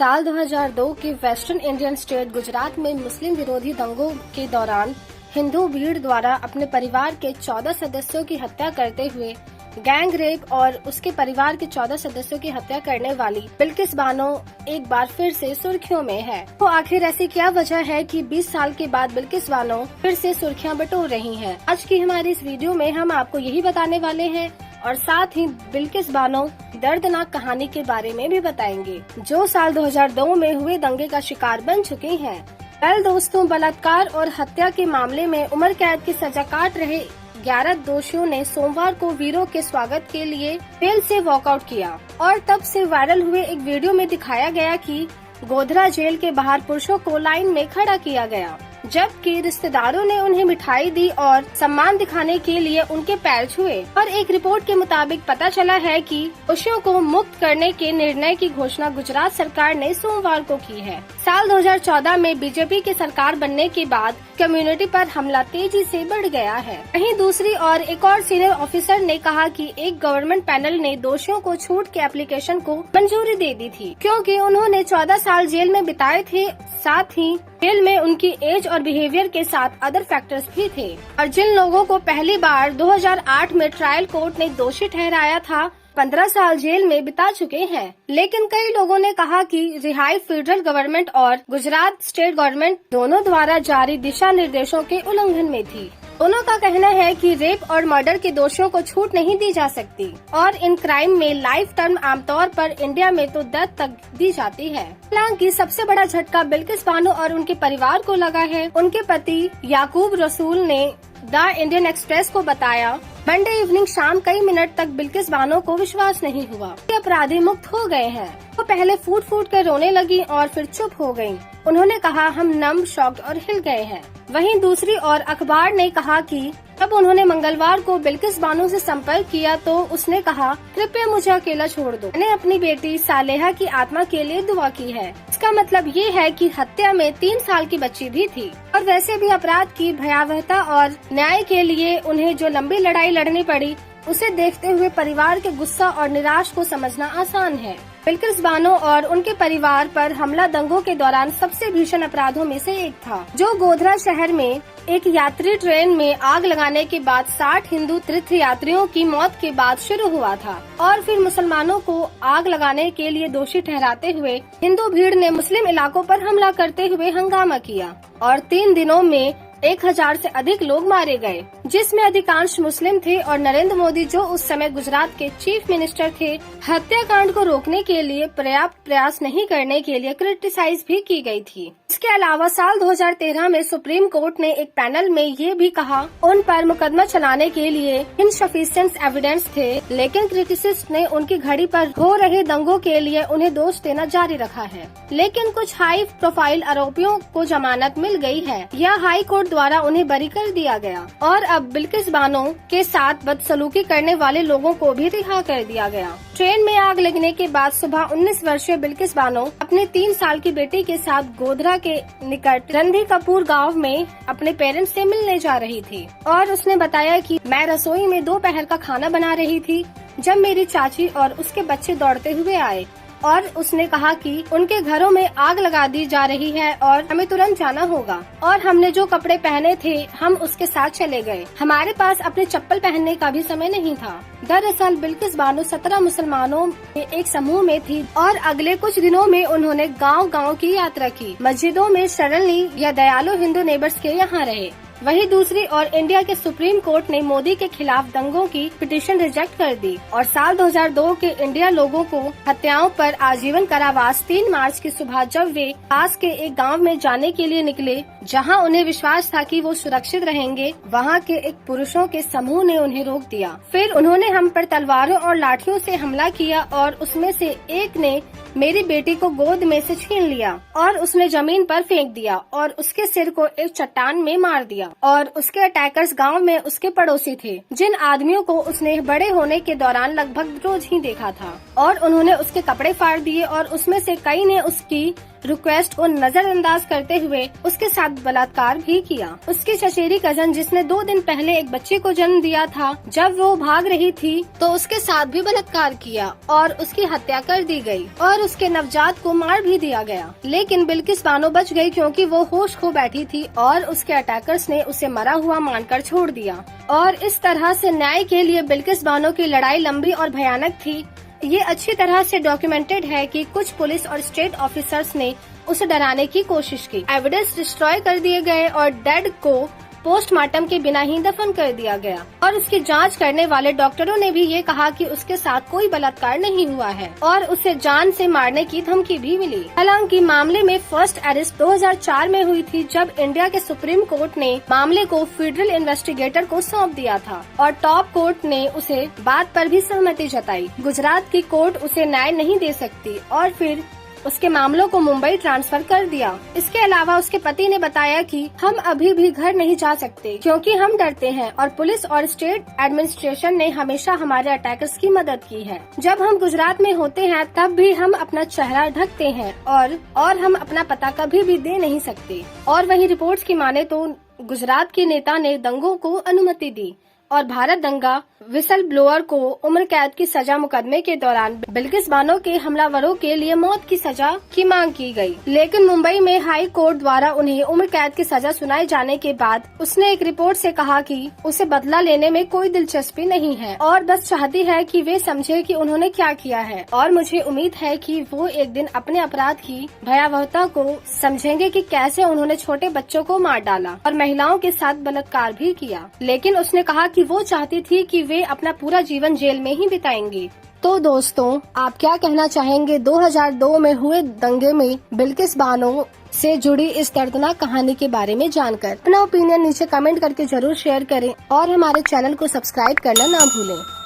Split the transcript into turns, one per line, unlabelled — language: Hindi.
साल 2002 के वेस्टर्न इंडियन स्टेट गुजरात में मुस्लिम विरोधी दंगों के दौरान हिंदू भीड़ द्वारा अपने परिवार के 14 सदस्यों की हत्या करते हुए गैंग रेप और उसके परिवार के 14 सदस्यों की हत्या करने वाली बिल्किस बानो एक बार फिर से सुर्खियों में है। तो आखिर ऐसी क्या वजह है कि 20 साल के बाद बिल्किस बानो फिर से सुर्खियां बटोर रही हैं? आज की हमारी इस वीडियो में हम आपको यही बताने वाले हैं और साथ ही बिल्किस बानो दर्दनाक कहानी के बारे में भी बताएंगे, जो साल 2002 में हुए दंगे का शिकार बन चुके हैं। कल दोस्तों, बलात्कार और हत्या के मामले में उम्र कैद की सजा काट रहे 11 दोषियों ने सोमवार को वीरों के स्वागत के लिए जेल से वॉकआउट किया और तब से वायरल हुए एक वीडियो में दिखाया गया कि गोधरा जेल के बाहर पुरुषों को लाइन में खड़ा किया गया, जबकि रिश्तेदारों ने उन्हें मिठाई दी और सम्मान दिखाने के लिए उनके पैर छुए। और एक रिपोर्ट के मुताबिक पता चला है कि दोषियों को मुक्त करने के निर्णय की घोषणा गुजरात सरकार ने सोमवार को की है। साल 2014 में बीजेपी की सरकार बनने के बाद कम्युनिटी पर हमला तेजी से बढ़ गया है। वहीं दूसरी ओर एक और सीनियर ऑफिसर ने कहा कि एक गवर्नमेंट पैनल ने दोषियों को छूट के एप्लीकेशन को मंजूरी दे दी थी, क्योंकि उन्होंने 14 साल जेल में बिताए थे। साथ ही जेल में उनकी एज और बिहेवियर के साथ अदर फैक्टर्स भी थे। और जिन लोगों को पहली बार 2008 में ट्रायल कोर्ट ने दोषी ठहराया था, 15 साल जेल में बिता चुके हैं। लेकिन कई लोगों ने कहा कि रिहाई फेडरल गवर्नमेंट और गुजरात स्टेट गवर्नमेंट दोनों द्वारा जारी दिशा निर्देशों के उल्लंघन में थी। दोनों का कहना है कि रेप और मर्डर के दोषियों को छूट नहीं दी जा सकती और इन क्राइम में लाइफ टर्म आमतौर पर इंडिया में तो डेथ तक दी जाती है। हालांकि सबसे बड़ा झटका बिल्किस बानो और उनके परिवार को लगा है। उनके पति याकूब रसूल ने द इंडियन एक्सप्रेस को बताया, मंडे इवनिंग शाम कई मिनट तक बिल्किस बानो को विश्वास नहीं हुआ कि अपराधी मुक्त हो गए हैं। वो पहले फूट फूट कर रोने लगी और फिर चुप हो गयी। उन्होंने कहा, हम नम, शॉक्ड और हिल गए हैं। वहीं दूसरी ओर अखबार ने कहा कि जब उन्होंने मंगलवार को बिल्किस बानो से संपर्क किया तो उसने कहा, कृपया मुझे अकेला छोड़ दो। मैंने अपनी बेटी सालेहा की आत्मा के लिए दुआ की है। इसका मतलब ये है कि हत्या में 3 साल की बच्ची भी थी। और वैसे भी अपराध की भयावहता और न्याय के लिए उन्हें जो लंबी लड़ाई लड़नी पड़ी, उसे देखते हुए परिवार के गुस्सा और निराश को समझना आसान है। बिल्किस बानो और उनके परिवार पर हमला दंगों के दौरान सबसे भीषण अपराधों में से एक था, जो गोधरा शहर में एक यात्री ट्रेन में आग लगाने के बाद 60 हिंदू तीर्थ यात्रियों की मौत के बाद शुरू हुआ था और फिर मुसलमानों को आग लगाने के लिए दोषी ठहराते हुए हिंदू भीड़ ने मुस्लिम इलाकों पर हमला करते हुए हंगामा किया और 3 दिनों में 1000 से अधिक लोग मारे गए, जिसमें अधिकांश मुस्लिम थे। और नरेंद्र मोदी, जो उस समय गुजरात के चीफ मिनिस्टर थे, हत्याकांड को रोकने के लिए पर्याप्त प्रयास नहीं करने के लिए क्रिटिसाइज भी की गई थी। इसके अलावा साल 2013 में सुप्रीम कोर्ट ने एक पैनल में ये भी कहा, उन पर मुकदमा चलाने के लिए इनसफिशिएंट एविडेंस थे, लेकिन क्रिटिसिस्ट ने उनकी घड़ी पर हो रहे दंगों के लिए उन्हें दोष देना जारी रखा है। लेकिन कुछ हाई प्रोफाइल आरोपियों को जमानत मिल गई है या हाई कोर्ट द्वारा उन्हें बरी कर दिया गया और अब बिल्किस बानो के साथ बदसलूकी करने वाले लोगों को भी रिहा कर दिया गया। ट्रेन में आग लगने के बाद सुबह 19 वर्षीय बिल्किस बानो अपने 3 साल की बेटी के साथ गोधरा के निकट रणधीर कपूर गांव में अपने पेरेंट्स से मिलने जा रही थी और उसने बताया कि मैं रसोई में दोपहर का खाना बना रही थी जब मेरी चाची और उसके बच्चे दौड़ते हुए आए और उसने कहा कि उनके घरों में आग लगा दी जा रही है और हमें तुरंत जाना होगा। और हमने जो कपड़े पहने थे हम उसके साथ चले गए। हमारे पास अपने चप्पल पहनने का भी समय नहीं था। दरअसल बिल्किस बानो 17 मुसलमानों के एक समूह में थी और अगले कुछ दिनों में उन्होंने गांव-गांव की यात्रा की, मस्जिदों में शरण ली या दयालु हिंदू नेबर्स के यहाँ रहे। वहीं दूसरी ओर इंडिया के सुप्रीम कोर्ट ने मोदी के खिलाफ दंगों की पिटीशन रिजेक्ट कर दी और साल 2002 के इंडिया लोगों को हत्याओं पर आजीवन कारावास 3 मार्च की सुबह जब वे पास के एक गांव में जाने के लिए निकले, जहां उन्हें विश्वास था कि वो सुरक्षित रहेंगे, वहां के एक पुरुषों के समूह ने उन्हें रोक दिया। फिर उन्होंने हम पर तलवारों और लाठियों से हमला किया और उसमें से एक ने मेरी बेटी को गोद में से छीन लिया और उसने जमीन पर फेंक दिया और उसके सिर को एक चट्टान में मार दिया। और उसके अटैकर्स गांव में उसके पड़ोसी थे, जिन आदमियों को उसने बड़े होने के दौरान लगभग रोज ही देखा था और उन्होंने उसके कपड़े फाड़ दिए और उसमें से कई ने उसकी रिक्वेस्ट को नजरअंदाज करते हुए उसके साथ बलात्कार भी किया। उसकी चचेरी कजन, जिसने 2 दिन पहले एक बच्चे को जन्म दिया था, जब वो भाग रही थी तो उसके साथ भी बलात्कार किया और उसकी हत्या कर दी गई और उसके नवजात को मार भी दिया गया। लेकिन बिल्किस बानो बच गई क्योंकि वो होश खो बैठी थी और उसके अटैकर्स ने उसे मरा हुआ मानकर छोड़ दिया। और इस तरह से न्याय के लिए बिल्किस बानो की लड़ाई लंबी और भयानक थी। ये अच्छी तरह से डॉक्यूमेंटेड है कि कुछ पुलिस और स्टेट ऑफिसर्स ने उसे डराने की कोशिश की। एविडेंस डिस्ट्रॉय कर दिए गए और डेड को पोस्टमार्टम के बिना ही दफन कर दिया गया। और उसकी जांच करने वाले डॉक्टरों ने भी ये कहा कि उसके साथ कोई बलात्कार नहीं हुआ है और उसे जान से मारने की धमकी भी मिली। हालांकि मामले में फर्स्ट अरेस्ट 2004 में हुई थी, जब इंडिया के सुप्रीम कोर्ट ने मामले को फेडरल इन्वेस्टिगेटर को सौंप दिया था और टॉप कोर्ट ने उसे बात पर भी सहमति जताई। गुजरात की कोर्ट उसे न्याय नहीं दे सकती और फिर उसके मामलों को मुंबई ट्रांसफर कर दिया। इसके अलावा उसके पति ने बताया कि हम अभी भी घर नहीं जा सकते क्योंकि हम डरते हैं और पुलिस और स्टेट एडमिनिस्ट्रेशन ने हमेशा हमारे अटैकर्स की मदद की है। जब हम गुजरात में होते हैं तब भी हम अपना चेहरा ढकते हैं और हम अपना पता कभी भी दे नहीं सकते। और वहीं रिपोर्ट्स की माने तो गुजरात के नेता ने दंगों को अनुमति दी और भारत दंगा विसल ब्लोअर को उम्र कैद की सजा मुकदमे के दौरान बिल्किस बानो के हमलावरों के लिए मौत की सजा की मांग की गई। लेकिन मुंबई में हाई कोर्ट द्वारा उन्हें उम्र कैद की सजा सुनाए जाने के बाद उसने एक रिपोर्ट से कहा कि उसे बदला लेने में कोई दिलचस्पी नहीं है और बस चाहती है कि वे समझे कि उन्होंने क्या किया है। और मुझे उम्मीद है कि वो एक दिन अपने अपराध की भयावहता को समझेंगे कि कैसे उन्होंने छोटे बच्चों को मार डाला और महिलाओं के साथ बलात्कार भी किया। लेकिन उसने कहा कि वो चाहती थी कि वे अपना पूरा जीवन जेल में ही बिताएंगी। तो दोस्तों, आप क्या कहना चाहेंगे 2002 में हुए दंगे में बिल्किस बानो से जुड़ी इस दर्दनाक कहानी के बारे में जानकर? अपना ओपिनियन नीचे कमेंट करके जरूर शेयर करें और हमारे चैनल को सब्सक्राइब करना ना भूलें।